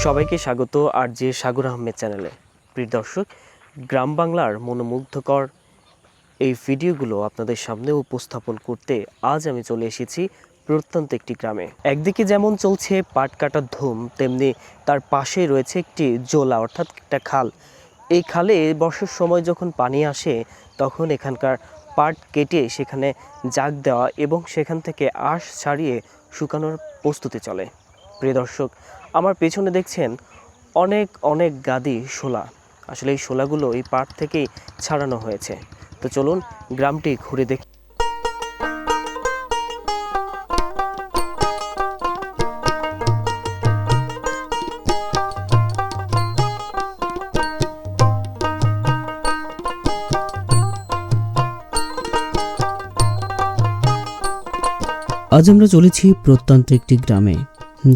সবাইকে স্বাগত আর যে সাগর আহমেদ চ্যানেলে। প্রিয় দর্শক, গ্রাম বাংলার মনোমুগ্ধকর এই ভিডিওগুলো আপনাদের সামনে উপস্থাপন করতে আজ আমি চলে এসেছি প্রত্যন্ত একটি গ্রামে। একদিকে যেমন চলছে পাট কাটার ধুম, তেমনি তার পাশেই রয়েছে একটি জোলা অর্থাৎ একটা খাল। এই খালে বর্ষার সময় যখন পানি আসে তখন এখানকার পাট কেটে সেখানে জাগ দেওয়া এবং সেখান থেকে আঁশ ছাড়িয়ে শুকানোর প্রস্তুতি চলে। প্রিয় দর্শক, আমার পেছনে দেখছেন অনেক অনেক গাদি শোলা। আসলে এই শোলাগুলো এই পাট থেকেই ছাড়ানো হয়েছে। তো চলুন গ্রামটি ঘুরে দেখি। আজ আমরা চলেছি প্রত্যন্ত একটি গ্রামে,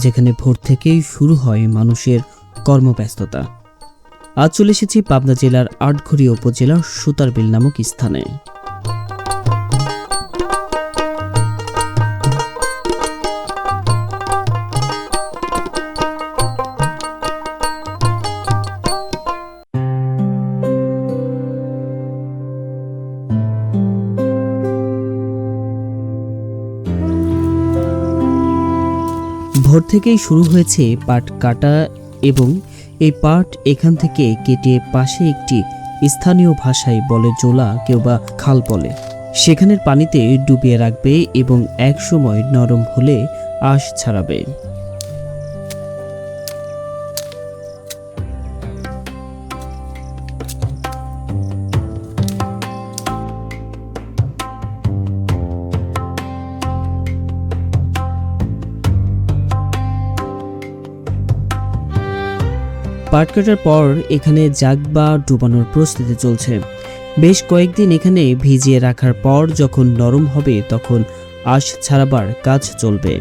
যেখানে ভোর থেকেই শুরু হয় মানুষের কর্মব্যস্ততা। আজ চলে এসেছি পাবনা জেলার আটঘরিয়া উপজেলার সুতারবিল নামক স্থানে। ভোর থেকেই শুরু হয়েছে পাট কাটা এবং এই পাট এখান থেকে কেটে পাশে একটি স্থানীয় ভাষায় বলে জোলা, কেউ বা খাল বলে, সেখানের পানিতে ডুবিয়ে রাখবে এবং এক সময় নরম হলে আঁশ ছাড়াবে। পাট কাটার পর এখানে জাগ বা ডুবানোর প্রস্তুতি চলছে। বেশ কয়েকদিন এখানে ভিজিয়ে রাখার পর যখন নরম হবে তখন আঁশ ছাড়াবার কাজ চলবে।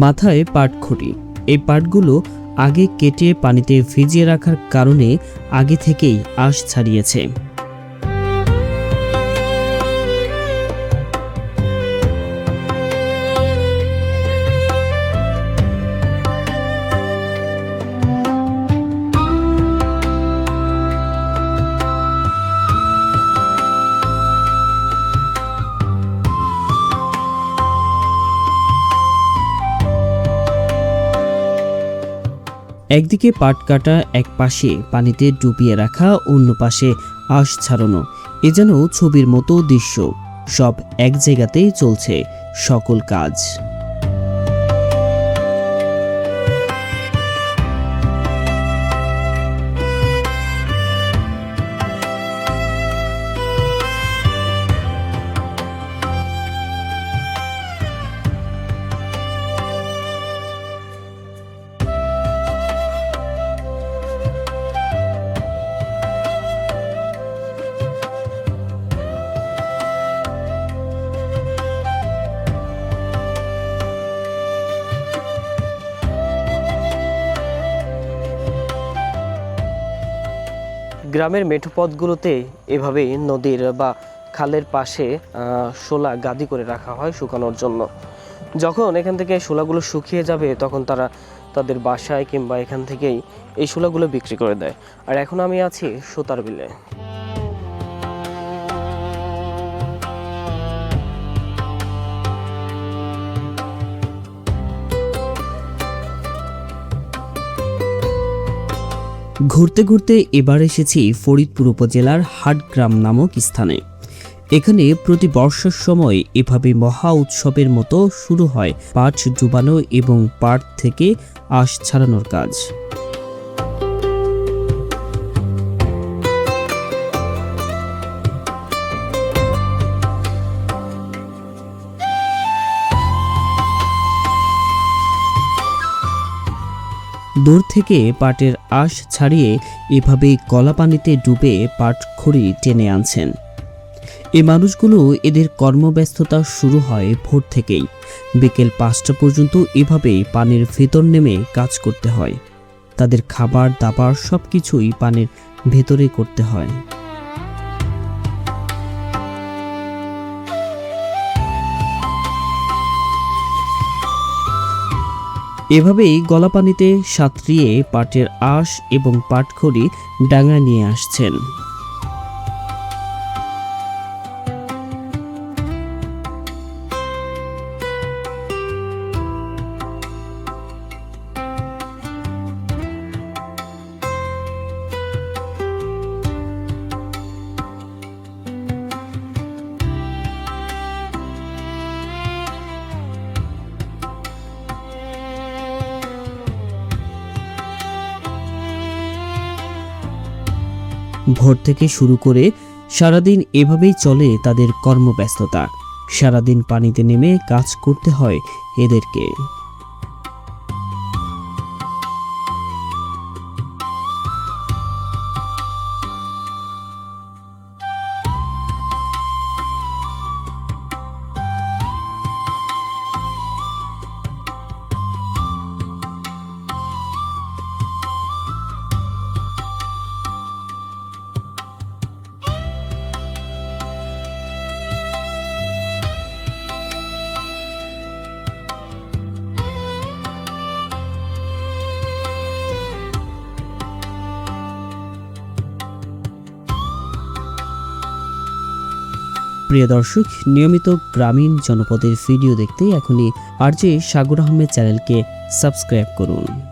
মাথায় পাটখড়ি। এই পাটগুলো আগে কেটে পানিতে ভিজিয়ে রাখার কারণে আগে থেকেই আঁশ ছাড়িয়েছে। একদিকে পাট কাটা, এক পাশে পানিতে ডুবিয়ে রাখা, অন্য পাশে আঁশ ছাড়ানো। এ যেন ছবির মতো দৃশ্য। সব এক জায়গাতেই চলছে সকল কাজ। গ্রামের মেঠো পথগুলোতে এভাবেই নদীর বা খালের পাশে শোলা গাদি করে রাখা হয় শুকানোর জন্য। যখন এখান থেকে শোলাগুলো শুকিয়ে যাবে তখন তারা তাদের বাসায় কিংবা এখান থেকেই এই শোলাগুলো বিক্রি করে দেয়। আর এখন আমি আছি সুতারবিলে। ঘুরতে ঘুরতে এবার এসেছি ফরিদপুর উপজেলার হাটগ্রাম নামক স্থানে। এখানে প্রতি বর্ষার সময় এভাবে মহা উৎসবের মতো শুরু হয় পাট ডুবানো এবং পাট থেকে আঁশ ছাড়ানোর কাজ। দূর থেকে পাটের আঁশ ছাড়িয়ে এভাবে কলা পানিতে ডুবে পাট খড়ি টেনে আনছেন। এই মানুষগুলো এদের কর্মব্যস্ততা শুরু হয় ভোর থেকেই। বিকেল 5টা পর্যন্ত এভাবেই পানির ভেতর নেমে কাজ করতে হয়। তাদের খাবার দাবার সবকিছুই পানির ভেতরে করতে হয়। এভাবেই গলা পানিতে সাঁতরিয়ে পাটের আঁশ এবং পাটখড়ি ডাঙায় নিয়ে আসছেন। ভোর থেকে শুরু করে সারাদিন এভাবেই চলে তাদের কর্মব্যস্ততা। সারাদিন পানিতে নেমে কাজ করতে হয় এদেরকে। প্রিয় দর্শক, নিয়মিত গ্রামীণ জনপদের ভিডিও দেখতে এখনই RJ সাগর আহমেদ চ্যানেলকে সাবস্ক্রাইব করুন।